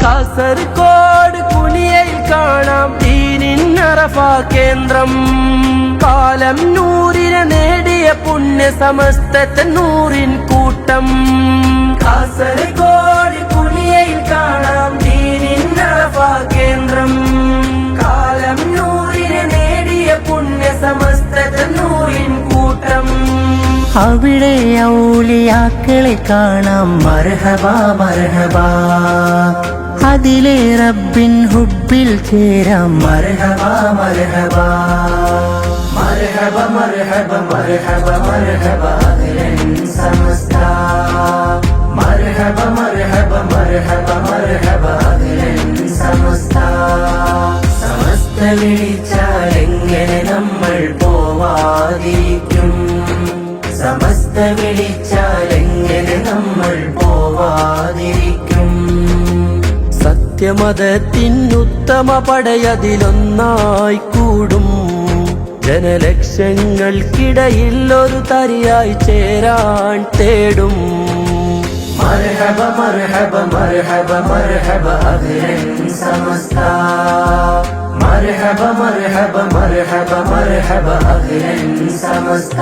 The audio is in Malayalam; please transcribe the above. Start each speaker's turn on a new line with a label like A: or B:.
A: കാസർഗോഡ് കുനിയയിൽ കാണാം ദീനിൻ അറഫ കേന്ദ്രം. കാലം നൂറിനെ നേടിയ പുണ്യ സമസ്തത്തെ നൂറിൻ കൂട്ടം. കാസർഗോഡ് കുനിയയിൽ കാണാം ദീനിൻ അറഫ കേന്ദ്രം. കാലം നൂറിനെ നേടിയ പുണ്യ സമസ്തത്തെ നൂറിൻ കൂട്ടം.
B: അവിടെ ഔലിയാക്കളെ കാണാം മർഹബാ മർഹബാ. അതിലെ റബ്ബിൻ ഹുബ്ബിൽ ചേരാം മർഹബാ മർഹബാ. മർഹബ മർഹബ മർഹബ മർഹബ അഹ്ലൻ സമസ്ത. മർഹബ മർഹബ മർഹബ മർഹബ അഹ്ലൻ സമസ്ത. സമസ്ത വിളിച്ചാൽ എങ്ങനെ നമ്മൾ പോവാതിരിക്കും? സമസ്ത വിളിച്ചാൽ എങ്ങനെ നമ്മൾ പോവാതിരിക്കും?
A: സത്യമതത്തിനുത്തമ പടയതിലൊന്നായി കൂടും. ജനലക്ഷങ്ങൾക്കിടയിൽ ഒരു തരിയായി ചേരാൻ തേടും.
B: മർഹബ മർഹബ മർഹബ മർഹബ അഹ്ലൻ സമസ്ത. മർഹബ മർഹബ മർഹബ മർഹബ അഹ്ലൻ സമസ്ത.